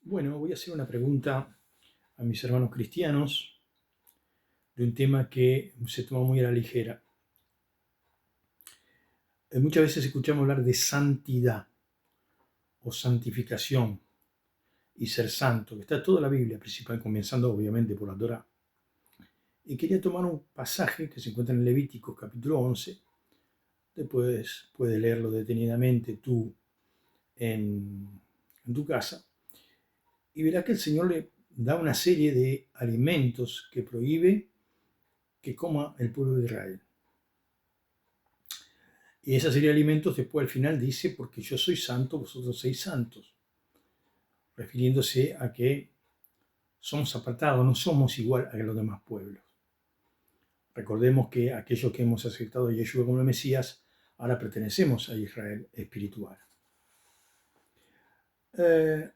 Bueno, voy a hacer una pregunta a mis hermanos cristianos de un tema que se toma muy a la ligera. Muchas veces escuchamos hablar de santidad o santificación y ser santo, que está toda la Biblia, principal, comenzando obviamente por la Torá. Y quería tomar un pasaje que se encuentra en Levíticos capítulo 11. Después puedes leerlo detenidamente tú en tu casa y verás que el Señor le da una serie de alimentos que prohíbe que coma el pueblo de Israel. Y esa serie de alimentos después al final dice, porque yo soy santo, vosotros sois santos, refiriéndose a que somos apartados, no somos igual a los demás pueblos. Recordemos que aquellos que hemos aceptado a Yeshua como el Mesías, ahora pertenecemos a Israel espiritual.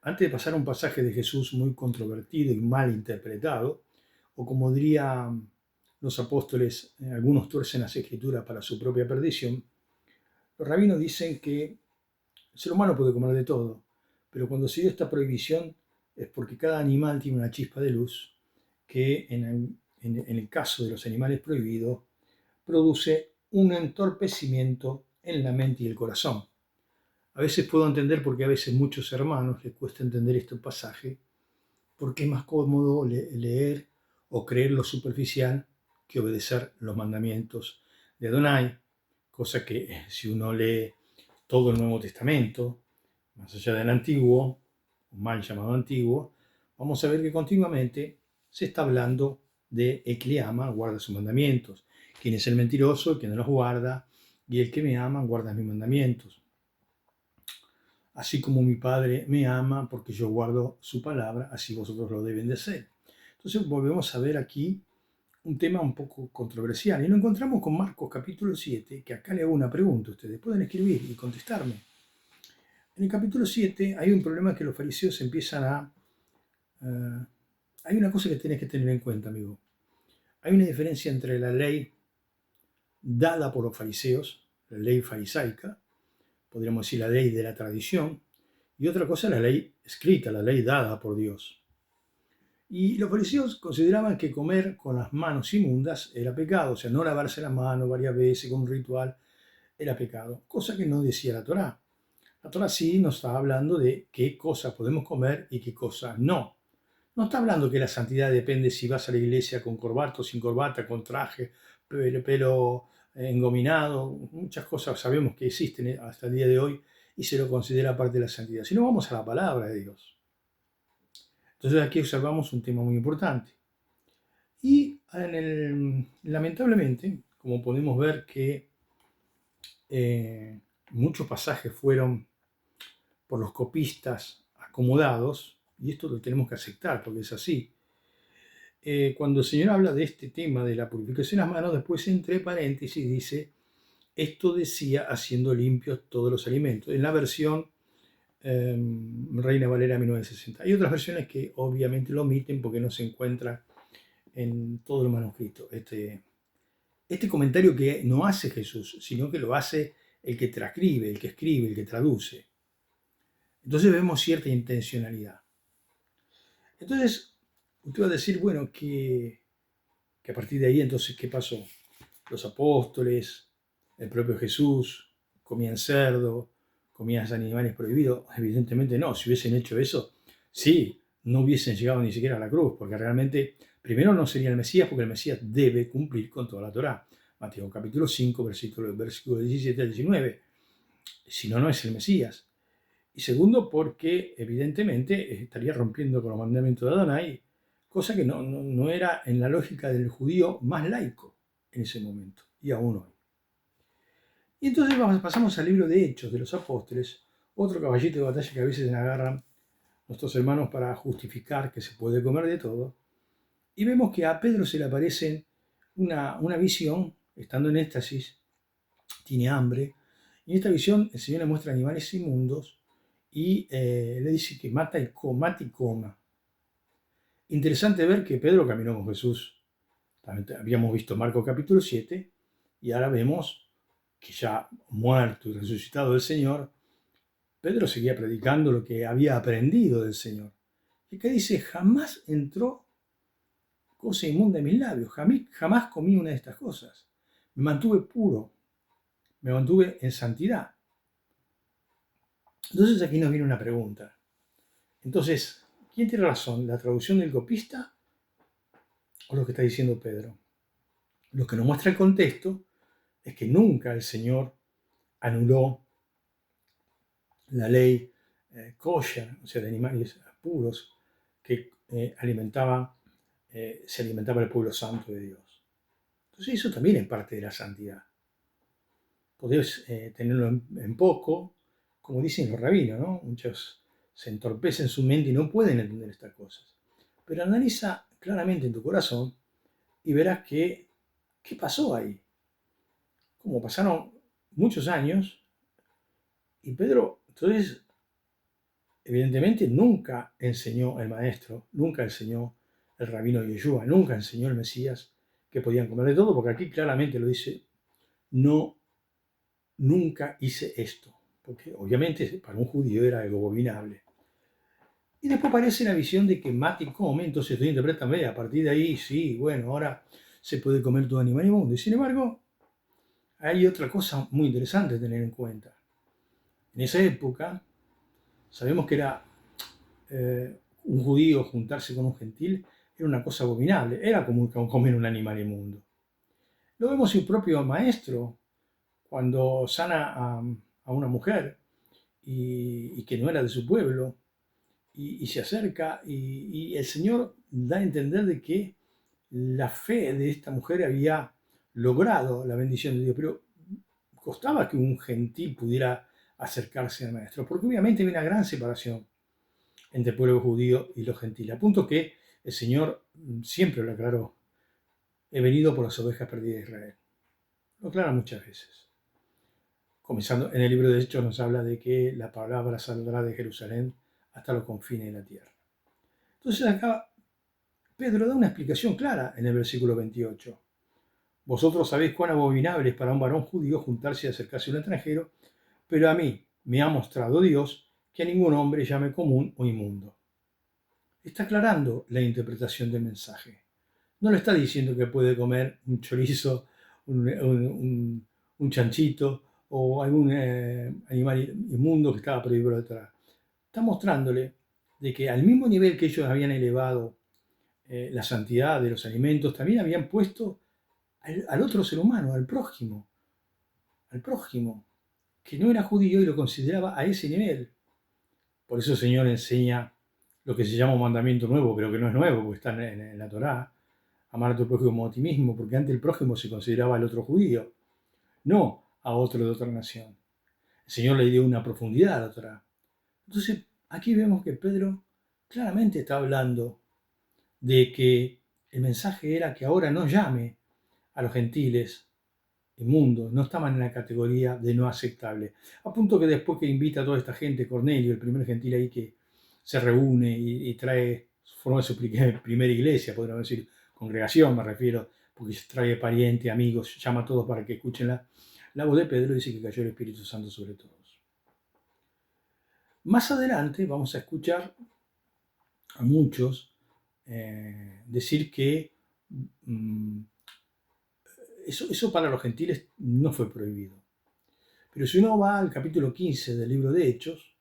Antes de pasar a un pasaje de Jesús muy controvertido y mal interpretado, o como dirían los apóstoles, algunos tuercen las escrituras para su propia perdición, los rabinos dicen que el ser humano puede comer de todo, pero cuando se dio esta prohibición es porque cada animal tiene una chispa de luz que en el caso de los animales prohibidos produce un entorpecimiento en la mente y el corazón. A veces puedo entender porque a veces muchos hermanos les cuesta entender este pasaje porque es más cómodo leer o creer lo superficial que obedecer los mandamientos de Adonai, cosa que si uno lee todo el Nuevo Testamento, más allá del Antiguo, mal llamado Antiguo, vamos a ver que continuamente se está hablando de el que le ama, guarda sus mandamientos. ¿Quién es el mentiroso? El que no los guarda, y el que me ama, guarda mis mandamientos. Así como mi Padre me ama, porque yo guardo su palabra, así vosotros lo deben de hacer. Entonces volvemos a ver aquí un tema un poco controversial. Y lo encontramos con Marcos capítulo 7, que acá le hago una pregunta. Ustedes pueden escribir y contestarme. En el capítulo 7 hay un problema que los fariseos empiezan a... hay una cosa que tenés que tener en cuenta, amigo. Hay una diferencia entre la ley dada por los fariseos, la ley farisaica, podríamos decir la ley de la tradición, y otra cosa la ley escrita, la ley dada por Dios. Y los fariseos consideraban que comer con las manos inmundas era pecado, o sea, no lavarse las manos varias veces con un ritual era pecado, cosa que no decía la Torá. La Torá sí nos está hablando de qué cosas podemos comer y qué cosas no. No está hablando que la santidad depende si vas a la iglesia con corbata o sin corbata, con traje, pelo engominado, muchas cosas sabemos que existen hasta el día de hoy y se lo considera parte de la santidad. Si no, vamos a la palabra de Dios. Entonces aquí observamos un tema muy importante. Y lamentablemente, como podemos ver que muchos pasajes fueron por los copistas acomodados, y esto lo tenemos que aceptar porque es así. Cuando el Señor habla de este tema de la purificación de las manos, después entre paréntesis dice, esto decía haciendo limpios todos los alimentos. En la versión Reina Valera 1960. Hay otras versiones que obviamente lo omiten porque no se encuentra en todo el manuscrito. Este comentario que no hace Jesús, sino que lo hace el que transcribe, el que escribe, el que traduce. Entonces vemos cierta intencionalidad. Entonces, usted va a decir, bueno, que a partir de ahí, entonces, ¿qué pasó? Los apóstoles, el propio Jesús, comían cerdo, comían animales prohibidos. Evidentemente no, si hubiesen hecho eso, sí, no hubiesen llegado ni siquiera a la cruz, porque realmente, primero no sería el Mesías, porque el Mesías debe cumplir con toda la Torá. Mateo capítulo 5, versículo 17 al 19. Si no, no es el Mesías. Y segundo, porque evidentemente estaría rompiendo con los mandamientos de Adonai, cosa que no era en la lógica del judío más laico en ese momento, y aún hoy. Y entonces pasamos al libro de Hechos de los Apóstoles, otro caballito de batalla que a veces agarran nuestros hermanos para justificar que se puede comer de todo. Y vemos que a Pedro se le aparece una visión, estando en éxtasis, tiene hambre, y en esta visión el Señor le muestra animales inmundos y le dice que mata y coma. Interesante ver que Pedro caminó con Jesús. También habíamos visto Marcos capítulo 7 y ahora vemos que ya muerto y resucitado el Señor, Pedro seguía predicando lo que había aprendido del Señor. Y acá dice, jamás entró cosa inmunda en mis labios, jamás comí una de estas cosas. Me mantuve puro, me mantuve en santidad. Entonces aquí nos viene una pregunta. Entonces, ¿quién tiene razón? ¿La traducción del copista o lo que está diciendo Pedro? Lo que nos muestra el contexto es que nunca el Señor anuló la ley kosher, o sea, de animales puros, que se alimentaba el pueblo santo de Dios. Entonces eso también es parte de la santidad. Podés tenerlo en poco, como dicen los rabinos, ¿no? Muchos se entorpecen su mente y no pueden entender estas cosas. Pero analiza claramente en tu corazón y verás qué pasó ahí. Como pasaron muchos años y Pedro, entonces, evidentemente nunca enseñó el maestro, nunca enseñó el rabino Yeshua, nunca enseñó el Mesías que podían comer de todo, porque aquí claramente lo dice, no, nunca hice esto, porque obviamente para un judío era algo abominable. Y después aparece la visión de que mate y come, entonces tú interpretas, a partir de ahí, sí, bueno, ahora se puede comer todo animal inmundo. Y sin embargo, hay otra cosa muy interesante a tener en cuenta. En esa época, sabemos que era un judío juntarse con un gentil, era una cosa abominable, era como comer un animal inmundo. Lo vemos el propio maestro, cuando sana a una mujer y que no era de su pueblo, y se acerca, y el Señor da a entender de que la fe de esta mujer había logrado la bendición de Dios, pero costaba que un gentil pudiera acercarse al maestro, porque obviamente había una gran separación entre el pueblo judío y los gentiles, a punto que el Señor siempre lo aclaró, he venido por las ovejas perdidas de Israel. Lo aclara muchas veces. Comenzando en el libro de Hechos nos habla de que la palabra saldrá de Jerusalén hasta los confines de la tierra. Entonces acá Pedro da una explicación clara en el versículo 28. Vosotros sabéis cuán abominable es para un varón judío juntarse y acercarse a un extranjero, pero a mí me ha mostrado Dios que a ningún hombre llame común o inmundo. Está aclarando la interpretación del mensaje. No le está diciendo que puede comer un chorizo, un chanchito o algún animal inmundo que estaba prohibido por la Torá. Está mostrándole de que al mismo nivel que ellos habían elevado la santidad de los alimentos, también habían puesto al otro ser humano, al prójimo, que no era judío y lo consideraba a ese nivel. Por eso el Señor enseña lo que se llama un mandamiento nuevo, pero que no es nuevo, porque está en la Torá, amar a tu prójimo como a ti mismo, porque antes el prójimo se consideraba al otro judío, no a otro de otra nación. El Señor le dio una profundidad a la Torá. Entonces, aquí vemos que Pedro claramente está hablando de que el mensaje era que ahora no llame a los gentiles inmundos, no estaban en la categoría de no aceptable. A punto que después que invita a toda esta gente, Cornelio, el primer gentil ahí que se reúne y forma su primera iglesia, podríamos decir, congregación me refiero, porque trae parientes, amigos, llama a todos para que escuchen la voz de Pedro y dice que cayó el Espíritu Santo sobre todos. Más adelante vamos a escuchar a muchos decir que eso para los gentiles no fue prohibido. Pero si uno va al capítulo 15 del libro de Hechos,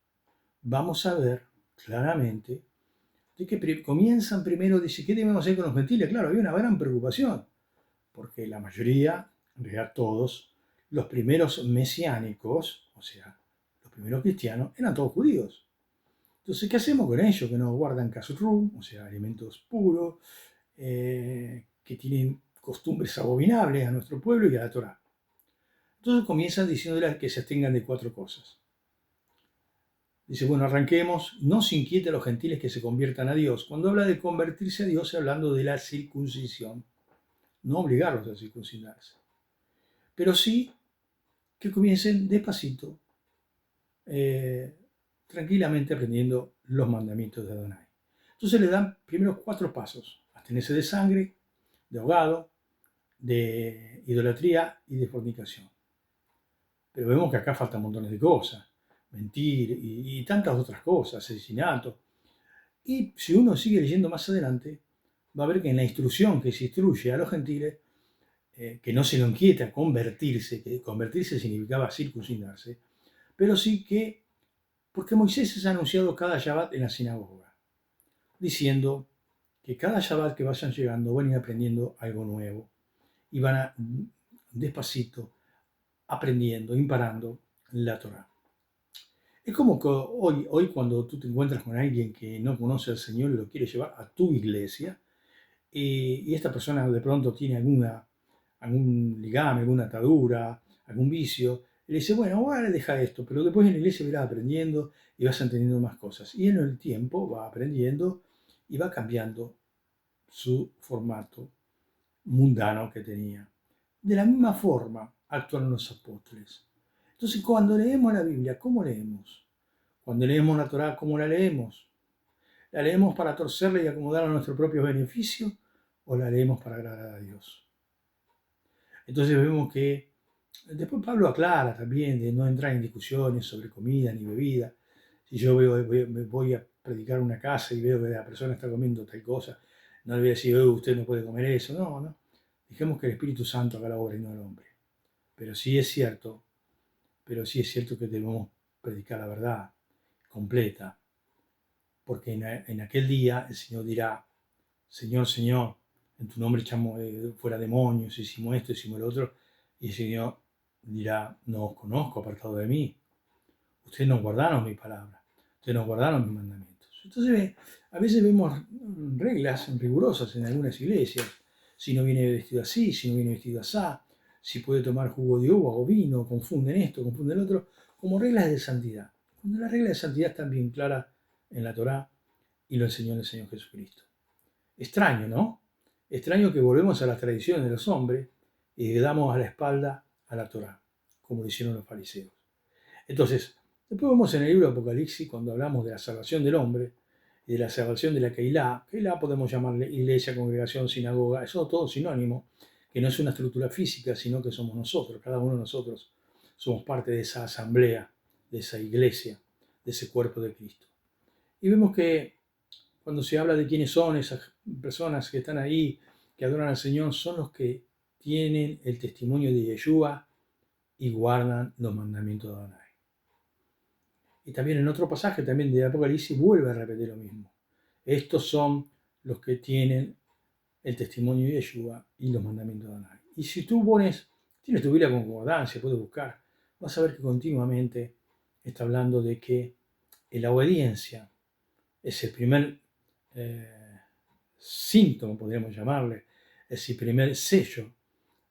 vamos a ver claramente de que comienzan primero, dice, ¿qué debemos hacer con los gentiles? Claro, había una gran preocupación, porque la mayoría, en realidad todos, los primeros mesiánicos, o sea, los primeros cristianos, eran todos judíos. Entonces, ¿qué hacemos con ellos que no guardan kashrut, o sea, alimentos puros, que tienen costumbres abominables a nuestro pueblo y a la Torá? Entonces comienzan diciéndoles que se abstengan de 4 cosas. Dice, bueno, arranquemos, no se inquiete a los gentiles que se conviertan a Dios. Cuando habla de convertirse a Dios, hablando de la circuncisión, no obligarlos a circuncidarse, pero sí que comiencen despacito, tranquilamente aprendiendo los mandamientos de Adonai. Entonces le dan primero 4 pasos: abstenerse de sangre, de ahogado, de idolatría y de fornicación. Pero vemos que acá faltan montones de cosas, mentir y tantas otras cosas, asesinato. Y si uno sigue leyendo más adelante, va a ver que en la instrucción que se instruye a los gentiles, que no se lo inquieta convertirse, que convertirse significaba circuncidarse, pero sí que, porque Moisés es anunciado cada Shabbat en la sinagoga, diciendo que cada Shabbat que vayan llegando van a ir aprendiendo algo nuevo y van a despacito aprendiendo, imparando la Torah. Es como que hoy cuando tú te encuentras con alguien que no conoce al Señor y lo quiere llevar a tu iglesia, y esta persona de pronto tiene algún ligame, alguna atadura, algún vicio, y le dice, bueno, ahora deja esto, pero después en la iglesia irás aprendiendo y vas entendiendo más cosas. Y en el tiempo va aprendiendo y va cambiando su formato mundano que tenía. De la misma forma actuaron los apóstoles. Entonces, cuando leemos la Biblia, ¿cómo leemos? Cuando leemos la Torá, ¿cómo la leemos? ¿La leemos para torcerla y acomodarla a nuestro propio beneficio o la leemos para agradar a Dios? Entonces vemos que después Pablo aclara también de no entrar en discusiones sobre comida ni bebida. Si yo voy a predicar una casa y veo que la persona está comiendo tal cosa, no le voy a decir, usted no puede comer eso. No, no. Dejemos que el Espíritu Santo haga la obra y no el hombre. Pero sí es cierto, que debemos predicar la verdad completa, porque en aquel día el Señor dirá, Señor, Señor, en tu nombre echamos fuera demonios, hicimos esto, hicimos lo otro, y el Señor dirá, no os conozco, apartado de mí. Ustedes no guardaron mi palabra, ustedes no guardaron mis mandamientos. Entonces, a veces vemos reglas rigurosas en algunas iglesias. Si no viene vestido así, si no viene vestido así, si puede tomar jugo de uva o vino, confunden esto, confunden el otro, como reglas de santidad. Cuando las reglas de santidad están bien claras en la Torá y lo enseñó el Señor Jesucristo. Extraño, ¿no? Extraño que volvemos a las tradiciones de los hombres y le damos a la espalda a la Torá, como lo hicieron los fariseos. Entonces, después vemos en el libro de Apocalipsis, cuando hablamos de la salvación del hombre y de la salvación de la Keilah podemos llamarle iglesia, congregación, sinagoga, eso es todo sinónimo, que no es una estructura física, sino que somos nosotros, cada uno de nosotros somos parte de esa asamblea, de esa iglesia, de ese cuerpo de Cristo. Y vemos que cuando se habla de quiénes son esas personas que están ahí, que adoran al Señor, son los que tienen el testimonio de Yeshua y guardan los mandamientos de Adonai. Y también en otro pasaje también de Apocalipsis vuelve a repetir lo mismo. Estos son los que tienen el testimonio de Yeshua y los mandamientos de Adonai. Y si tú tienes tu Biblia con concordancia, puedes buscar, vas a ver que continuamente está hablando de que la obediencia es el primer síntoma, podríamos llamarle, es el primer sello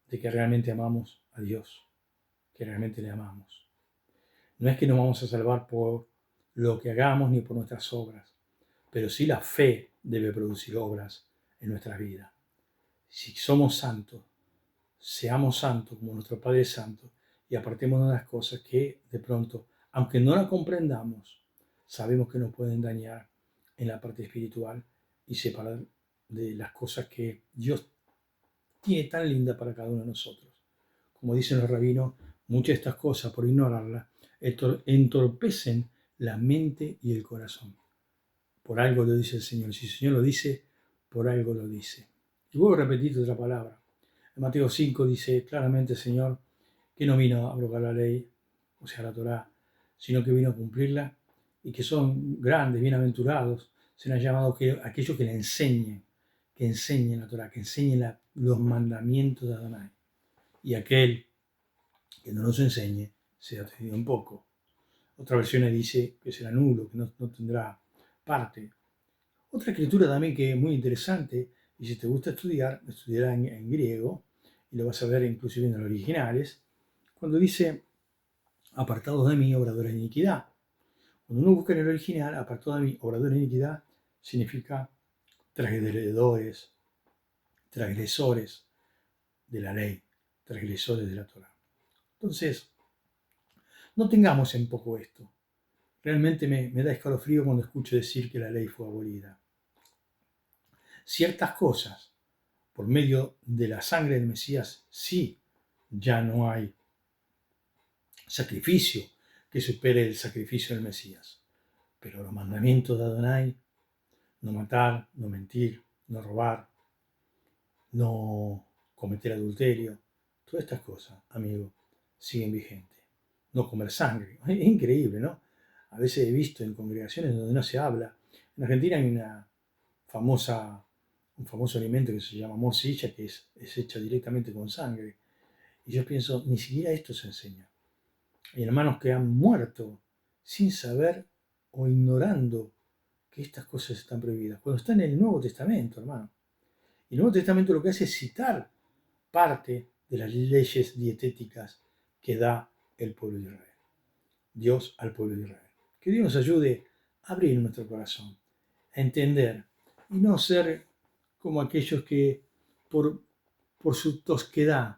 de que realmente amamos a Dios, que realmente le amamos. No es que nos vamos a salvar por lo que hagamos ni por nuestras obras, pero sí la fe debe producir obras en nuestras vidas. Si somos santos, seamos santos como nuestro Padre es santo y apartemos de las cosas que de pronto, aunque no las comprendamos, sabemos que nos pueden dañar en la parte espiritual y separar de las cosas que Dios tiene tan linda para cada uno de nosotros. Como dicen los rabinos, muchas de estas cosas, por ignorarlas, entorpecen la mente y el corazón. Por algo lo dice el Señor. Si el Señor lo dice, por algo lo dice. Y vuelvo a repetir otra palabra. En Mateo 5 dice claramente el Señor que no vino a abrogar la ley, o sea, la Torá, sino que vino a cumplirla, y que son grandes, bienaventurados, serán llamados aquellos que le enseñen la Torá, que enseñen los mandamientos de Adonai. Y aquel que no nos enseñe será tenido en poco. Otra versión dice que será nulo, que no tendrá parte. Otra escritura también que es muy interesante, y si te gusta estudiará en griego, y lo vas a ver inclusive en los originales, cuando dice, apartados de mí, obradores de iniquidad. Cuando uno busca en el original, apartados de mí, obradores de iniquidad, significa transgresores de la ley, transgresores de la Torah. Entonces, no tengamos en poco esto. Realmente me da escalofrío cuando escucho decir que la ley fue abolida. Ciertas cosas, por medio de la sangre del Mesías, sí, ya no hay sacrificio que supere el sacrificio del Mesías. Pero los mandamientos de Adonai no matar, no mentir, no robar, no cometer adulterio. Todas estas cosas, amigo, siguen vigentes. No comer sangre. Es increíble, ¿no? A veces he visto en congregaciones donde no se habla. En Argentina hay un famoso alimento que se llama morcilla, que es hecha directamente con sangre. Y yo pienso, ni siquiera esto se enseña. Hay hermanos que han muerto sin saber o ignorando que estas cosas están prohibidas. Cuando está en el Nuevo Testamento, hermano. Y el Nuevo Testamento lo que hace es citar parte de las leyes dietéticas que da el pueblo de Israel. Dios al pueblo de Israel. Que Dios nos ayude a abrir nuestro corazón, a entender y no ser como aquellos que por su tosquedad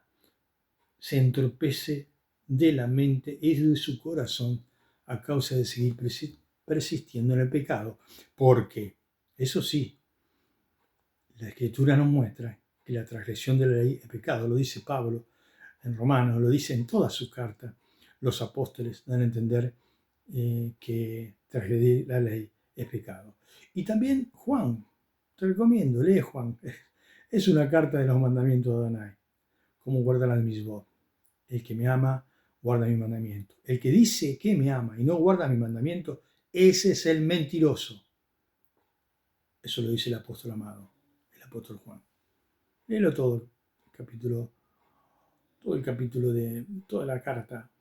se entorpece de la mente y de su corazón a causa de seguir persistiendo en el pecado. Porque, eso sí, la Escritura nos muestra que la transgresión de la ley es pecado. Lo dice Pablo en Romanos, lo dice en todas sus cartas. Los apóstoles dan a entender que transgredir la ley es pecado. Y también Juan, te recomiendo, lee Juan. Es una carta de los mandamientos de Adonai. Cómo guardar las misbot. El que me ama, guarda mi mandamiento. El que dice que me ama y no guarda mi mandamiento, ese es el mentiroso. Eso lo dice el apóstol amado, el apóstol Juan. Léelo todo el capítulo de toda la carta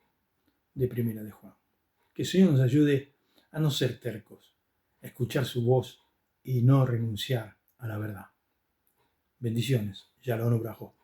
de Primera de Juan. Que el Señor nos ayude a no ser tercos, a escuchar su voz y no renunciar a la verdad. Bendiciones. Shalom Ubrajo.